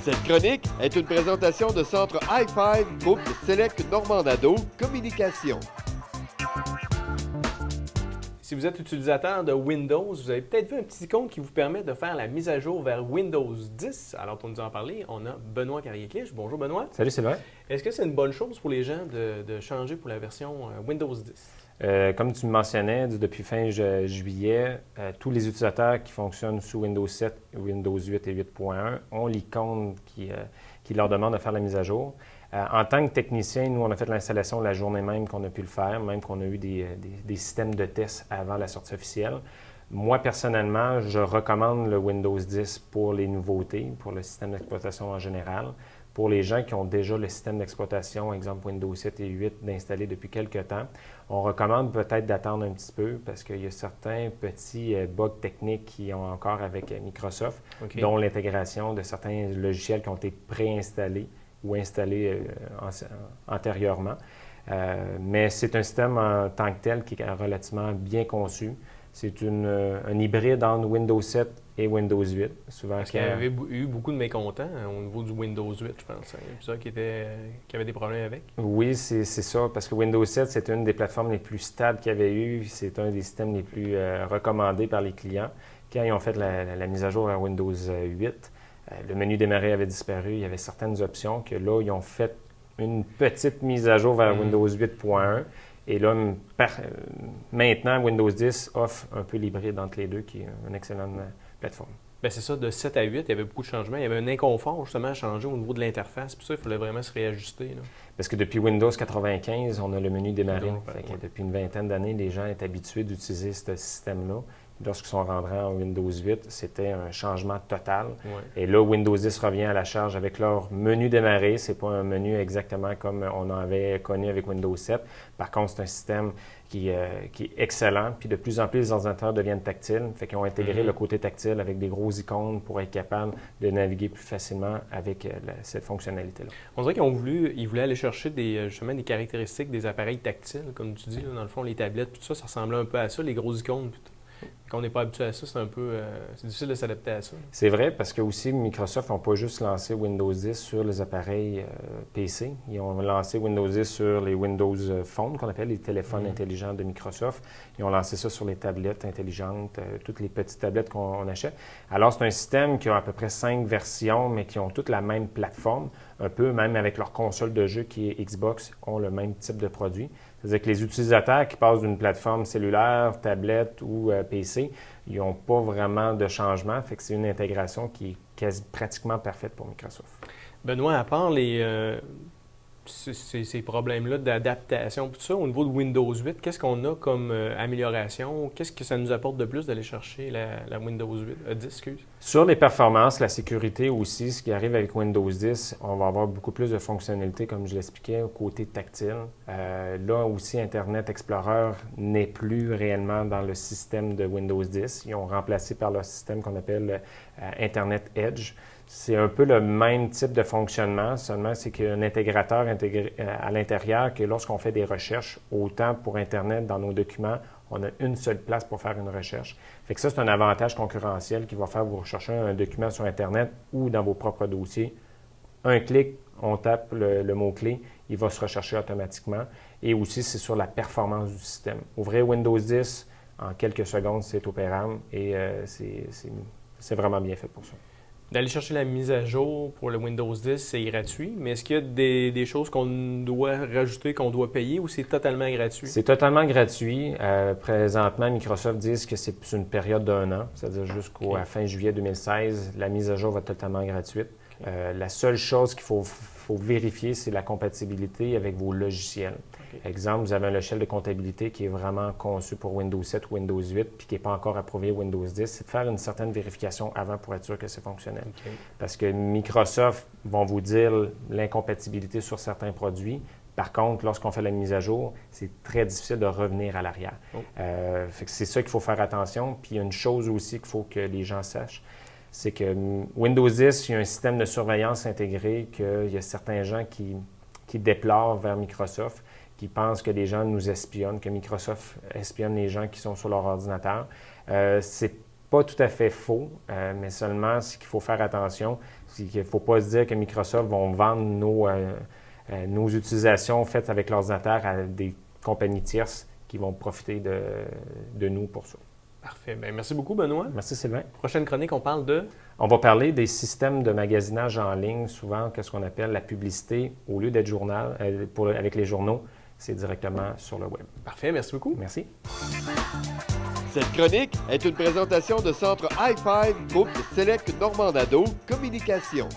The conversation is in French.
Cette chronique est une présentation de Centre Hi-Fi, groupe Select Normandado Communication. Si vous êtes utilisateur de Windows, vous avez peut-être vu un petit icône qui vous permet de faire la mise à jour vers Windows 10. Alors, pour nous en parler, on a Benoît Carrier-Clich. Bonjour Benoît. Salut Sylvain. Est-ce que c'est une bonne chose pour les gens de changer pour la version Windows 10? Comme tu me mentionnais, depuis fin juillet, tous les utilisateurs qui fonctionnent sous Windows 7, Windows 8 et 8.1 ont l'icône qui leur demande de faire la mise à jour. En tant que technicien, nous, on a fait l'installation la journée même qu'on a pu le faire, même qu'on a eu des systèmes de tests avant la sortie officielle. Moi, personnellement, je recommande le Windows 10 pour les nouveautés, pour le système d'exploitation en général. Pour les gens qui ont déjà le système d'exploitation, exemple Windows 7 et 8, d'installer depuis quelques temps, on recommande peut-être d'attendre un petit peu parce qu'il y a certains petits bugs techniques qui ont encore avec Microsoft, dont l'intégration de certains logiciels qui ont été préinstallés ou installés antérieurement. Mais c'est un système en tant que tel qui est relativement bien conçu. C'est un hybride entre Windows 7 et Windows 8. Souvent, parce qu'il y avait eu beaucoup de mécontents au niveau du Windows 8, je pense. Il y a ça qui avait des problèmes avec. Oui, c'est ça, parce que Windows 7, c'est une des plateformes les plus stables qu'il y avait eu. C'est un des systèmes les plus recommandés par les clients. Quand ils ont fait la mise à jour à Windows 8, le menu démarrer avait disparu. Il y avait certaines options que là, ils ont fait une petite mise à jour vers Windows 8.1. Et là, maintenant, Windows 10 offre un peu l'hybride entre les deux, qui est une excellente plateforme. Bien, c'est ça, de 7 à 8, il y avait beaucoup de changements. Il y avait un inconfort justement à changer au niveau de l'interface. Puis ça, il fallait vraiment se réajuster. Là. Parce que depuis Windows 95, on a le menu démarrer. Depuis une vingtaine d'années, les gens étaient habitués d'utiliser ce système-là. Lorsqu'ils sont rentrés en Windows 8, c'était un changement total. Ouais. Et là, Windows 10 revient à la charge avec leur menu démarrer. Ce n'est pas un menu exactement comme on en avait connu avec Windows 7. Par contre, c'est un système qui est excellent. Puis de plus en plus, les ordinateurs deviennent tactiles. Fait qu'ils ont intégré le côté tactile avec des gros icônes pour être capable de naviguer plus facilement avec cette fonctionnalité-là. On dirait qu'ils voulaient aller chercher justement des caractéristiques des appareils tactiles, comme tu dis. Là, dans le fond, les tablettes, tout ça, ça ressemblait un peu à ça, les grosses icônes. Quand on n'est pas habitué à ça, c'est un peu c'est difficile de s'adapter à ça. C'est vrai, parce que aussi Microsoft n'a pas juste lancé Windows 10 sur les appareils PC. Ils ont lancé Windows 10 sur les Windows Phone, qu'on appelle les téléphones intelligents de Microsoft. Ils ont lancé ça sur les tablettes intelligentes, toutes les petites tablettes qu'on achète. Alors, c'est un système qui a à peu près 5 versions, mais qui ont toutes la même plateforme, un peu même avec leur console de jeu qui est Xbox, ont le même type de produit. C'est-à-dire que les utilisateurs qui passent d'une plateforme cellulaire, tablette ou PC, ils n'ont pas vraiment de changement. Fait que c'est une intégration qui est pratiquement parfaite pour Microsoft. Benoît, à part ces problèmes-là d'adaptation, tout ça, au niveau de Windows 8, qu'est-ce qu'on a comme amélioration? Qu'est-ce que ça nous apporte de plus d'aller chercher la Windows 10, excuse? Sur les performances, la sécurité aussi, ce qui arrive avec Windows 10, on va avoir beaucoup plus de fonctionnalités, comme je l'expliquais, au côté tactile. Là aussi, Internet Explorer n'est plus réellement dans le système de Windows 10. Ils ont remplacé par leur système qu'on appelle Internet Edge. C'est un peu le même type de fonctionnement, seulement c'est qu'il y a un intégrateur intégré à l'intérieur que lorsqu'on fait des recherches, autant pour Internet dans nos documents, on a une seule place pour faire une recherche. Fait que ça, c'est un avantage concurrentiel qui va faire vous rechercher un document sur Internet ou dans vos propres dossiers. Un clic, on tape le mot-clé, il va se rechercher automatiquement. Et aussi, c'est sur la performance du système. Ouvrez Windows 10, en quelques secondes, c'est opérable et c'est vraiment bien fait pour ça. D'aller chercher la mise à jour pour le Windows 10, c'est gratuit, mais est-ce qu'il y a des choses qu'on doit rajouter, qu'on doit payer ou c'est totalement gratuit? C'est totalement gratuit. Présentement, Microsoft dit que c'est une période d'un an, c'est-à-dire jusqu'à fin juillet 2016, la mise à jour va être totalement gratuite. La seule chose qu'il faut vérifier, c'est la compatibilité avec vos logiciels. Exemple, vous avez un logiciel de comptabilité qui est vraiment conçu pour Windows 7 ou Windows 8 puis qui n'est pas encore approuvé Windows 10. C'est de faire une certaine vérification avant pour être sûr que c'est fonctionnel. Parce que Microsoft vont vous dire l'incompatibilité sur certains produits. Par contre, lorsqu'on fait la mise à jour, c'est très difficile de revenir à l'arrière. C'est ça qu'il faut faire attention. Puis il y a une chose aussi qu'il faut que les gens sachent, c'est que Windows 10, il y a un système de surveillance intégré qu'il y a certains gens qui déplorent vers Microsoft, qui pensent que les gens nous espionnent, que Microsoft espionne les gens qui sont sur leur ordinateur. C'est pas tout à fait faux, mais seulement ce qu'il faut faire attention, c'est qu'il ne faut pas se dire que Microsoft vont vendre nos utilisations faites avec l'ordinateur à des compagnies tierces qui vont profiter de nous pour ça. Parfait. Bien, merci beaucoup, Benoît. Merci, Sylvain. Prochaine chronique, on parle de... On va parler des systèmes de magasinage en ligne, souvent qu'est-ce qu'on appelle la publicité, au lieu d'être journal, avec les journaux, c'est directement sur le web. Parfait, merci beaucoup. Merci. Cette chronique est une présentation de Centre High Five, groupe Select Normandado Communication.